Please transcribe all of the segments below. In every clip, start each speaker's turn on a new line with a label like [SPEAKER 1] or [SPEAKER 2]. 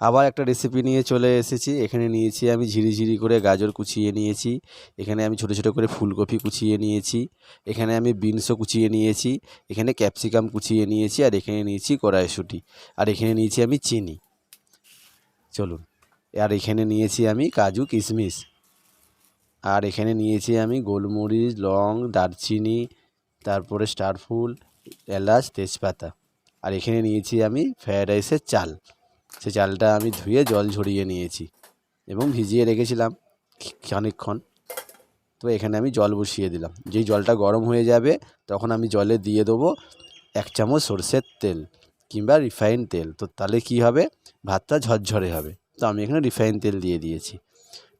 [SPEAKER 1] আবার একটা রেসিপি নিয়ে চলে এসেছি। এখানে নিয়েছি আমি ঝিরিঝিরি করে গাজর কুচিয়ে নিয়েছি, এখানে আমি ছোটো ছোটো করে ফুলকপি কুচিয়ে নিয়েছি, এখানে আমি বিনসও কুচিয়ে নিয়েছি, এখানে ক্যাপসিকাম কুচিয়ে নিয়েছি, আর এখানে নিয়েছি কড়াইশুঁটি, আর এখানে নিয়েছি আমি চিনি। চলুন, আর এখানে নিয়েছি আমি কাজু কিশমিশ, আর এখানে নিয়েছি আমি গোলমরিচ, লং, দারচিনি, তারপরে স্টার ফুল, এলাচ, তেজপাতা, আর এখানে নিয়েছি আমি ফ্রায়েড রাইসের চাল। সে চালটা আমি ধুয়ে জল ঝরিয়ে নিয়েছি এবং ভিজিয়ে রেখেছিলাম খানিকক্ষণ। তো এখানে আমি জল বসিয়ে দিলাম। যেই জলটা গরম হয়ে যাবে তখন আমি জলে দিয়ে দেবো 1 চামচ সরষের তেল কিংবা রিফাইন তেল। তো তাহলে কী হবে, ভাতটা ঝরঝরে হবে। তো আমি এখানে রিফাইন তেল দিয়ে দিয়েছি।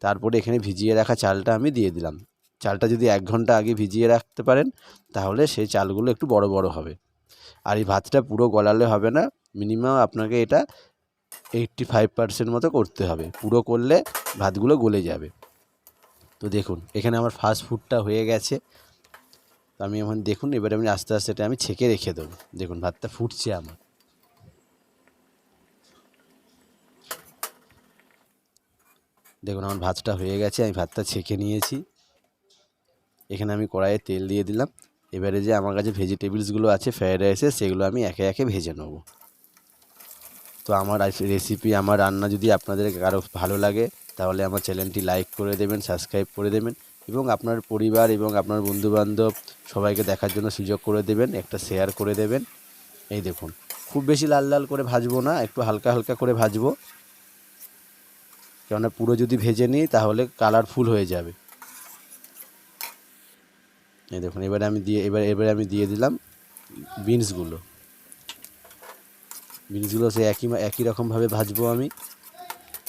[SPEAKER 1] তারপরে এখানে ভিজিয়ে রাখা চালটা আমি দিয়ে দিলাম। চালটা যদি 1 ঘন্টা আগে ভিজিয়ে রাখতে পারেন তাহলে সেই চালগুলো একটু বড় বড় হবে। আর এই ভাতটা পুরো গলালে হবে না, মিনিমাম আপনাকে এটা 85% মতো করতে হবে। পুরো করলে ভাতগুলো গলে যাবে। তো দেখুন এখানে আমার ফাস্ট ফুডটা হয়ে গেছে। তো আমি এখন দেখুন এবারে আমি আস্তে আস্তে এটা আমি ছেঁকে রেখে দেবো। দেখুন ভাতটা ফুটছে আমার। দেখুন আমার ভাতটা হয়ে গেছে, আমি ভাতটা ছেঁকে নিয়েছি। এখানে আমি কড়াইয়ে তেল দিয়ে দিলাম। এবারে যে আমার কাছে ভেজিটেবলসগুলো আছে ফ্রায়েড রাইসে, সেগুলো আমি একে একে ভেজে নেব। তো আমার রেসিপি, আমার রান্না যদি আপনাদের কারো ভালো লাগে তাহলে আমার চ্যানেলটি লাইক করে দেবেন, সাবস্ক্রাইব করে দেবেন এবং আপনার পরিবার এবং আপনার বন্ধুবান্ধব সবাইকে দেখার জন্য সুযোগ করে দেবেন, একটা শেয়ার করে দেবেন। এই দেখুন খুব বেশি লাল লাল করে ভাজবো না, একটু হালকা হালকা করে ভাজবো, কেননা পুরো যদি ভেজে নিই তাহলে কালারফুল হয়ে যাবে। এই দেখুন এবারে আমি দিয়ে দিলাম বিনসগুলো সে একই রকমভাবে ভাজবো আমি,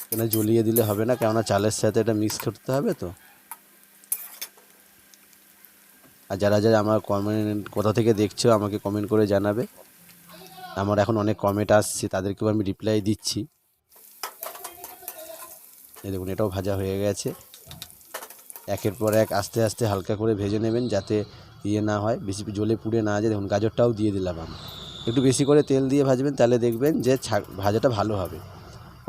[SPEAKER 1] কেন জ্বলিয়ে দিলে হবে না, কেননা চালের সাথে এটা মিক্স করতে হবে। তো আর যারা যারা আমার কমেন্ট কোথা থেকে দেখছো আমাকে কমেন্ট করে জানাবে। আমার এখন অনেক কমেন্ট আসছে, তাদেরকেও আমি রিপ্লাই দিচ্ছি। এই দেখুন এটাও ভাজা হয়ে গেছে। একের পর এক আস্তে আস্তে হালকা করে ভেজে নেবেন, যাতে না হয়, বেশি জ্বলে পুড়ে না যায়। দেখুন গাজরটাও দিয়ে দিলাম আমি। একটু বেশি করে তেল দিয়ে ভাজবেন, তাহলে দেখবেন যে ভাজাটা ভালো হবে।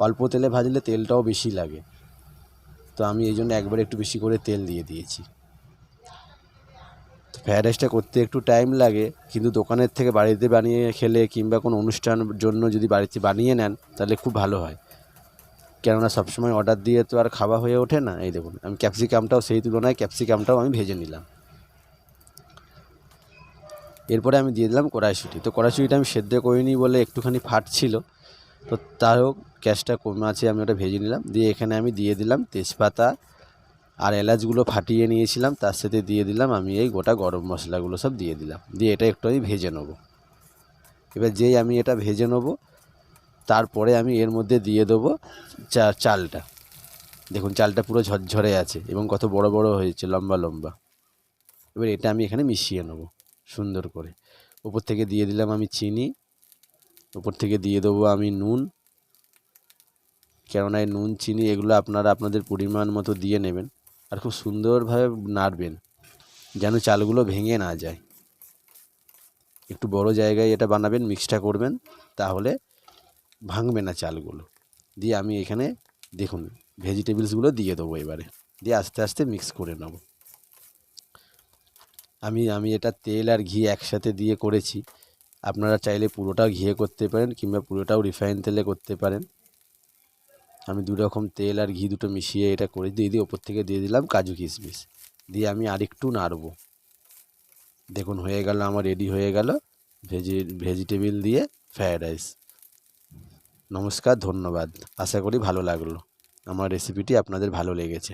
[SPEAKER 1] অল্প তেলে ভাজলে তেলটাও বেশি লাগে। তো আমি এই জন্য একবারে একটু বেশি করে তেল দিয়ে দিয়েছি। ফ্রায়েড রাইসটা করতে একটু টাইম লাগে, কিন্তু দোকানের থেকে বাড়িতে বানিয়ে খেলে কিংবা কোনো অনুষ্ঠানের জন্য যদি বাড়িতে বানিয়ে নেন তাহলে খুব ভালো হয়, কেননা সবসময় অর্ডার দিয়ে তো আর খাওয়া হয়ে ওঠে না। এই দেখুন আমি ক্যাপসিকামটাও সেই তুলনায় ক্যাপসিকামটাও আমি ভেজে নিলাম। এরপরে আমি দিয়ে দিলাম কড়াইশুঁটি। তো কড়াইশুঁটিটা আমি সেদ্ধ করিনি বলে একটুখানি ফাটছিল, তো তাও গ্যাসটা কমে আছে, আমি ওটা ভেজে নিলাম। দিয়ে এখানে আমি দিয়ে দিলাম তেজপাতা আর এলাচগুলো ফাটিয়ে নিয়েছিলাম, তার সাথে দিয়ে দিলাম আমি এই গোটা গরম মশলাগুলো সব দিয়ে দিলাম। দিয়ে এটা একটু আমি ভেজে নেব। এবার যেই আমি এটা ভেজে নেব তারপরে আমি এর মধ্যে দিয়ে দেবো চালটা। দেখুন চালটা পুরো ঝরঝরে আছে এবং কত বড় বড় হয়েছে, লম্বা লম্বা। এবার এটা আমি এখানে মিশিয়ে নেব সুন্দর করে। উপর থেকে দিয়ে দিলাম আমি চিনি, উপর থেকে দিয়ে দেবো আমি নুন, কেননা এই নুন চিনি এগুলো আপনারা আপনাদের পরিমাণ মতো দিয়ে নেবেন। আর খুব সুন্দরভাবে নাড়বেন যেন চালগুলো ভেঙে না যায়। একটু বড় জায়গায় এটা বানাবেন, মিক্সটা করবেন, তাহলে ভাঙবে না চালগুলো। দিয়ে আমি এখানে দেখুন ভেজিটেবলসগুলো দিয়ে দেবো এবারে, দিয়ে আস্তে আস্তে মিক্স করে নেব। আমি এটা তেল আর ঘি একসাথে দিয়ে করেছি। আপনারা চাইলে পুরোটা ঘিয়ে করতে পারেন কিংবা পুরোটাও রিফাইন তেলে করতে পারেন। আমি দু রকম তেল আর ঘি দুটো মিশিয়ে এটা করে দিয়ে ওপর থেকে দিয়ে দিলাম কাজু কিশমিশ। দিয়ে আমি আরেকটু নাড়বো। দেখুন হয়ে গেল, আমার রেডি হয়ে গেল ভেজিটেবল দিয়ে ফ্রায়েড রাইস। নমস্কার, ধন্যবাদ। আশা করি ভালো লাগলো, আমার রেসিপিটি আপনাদের ভালো লেগেছে।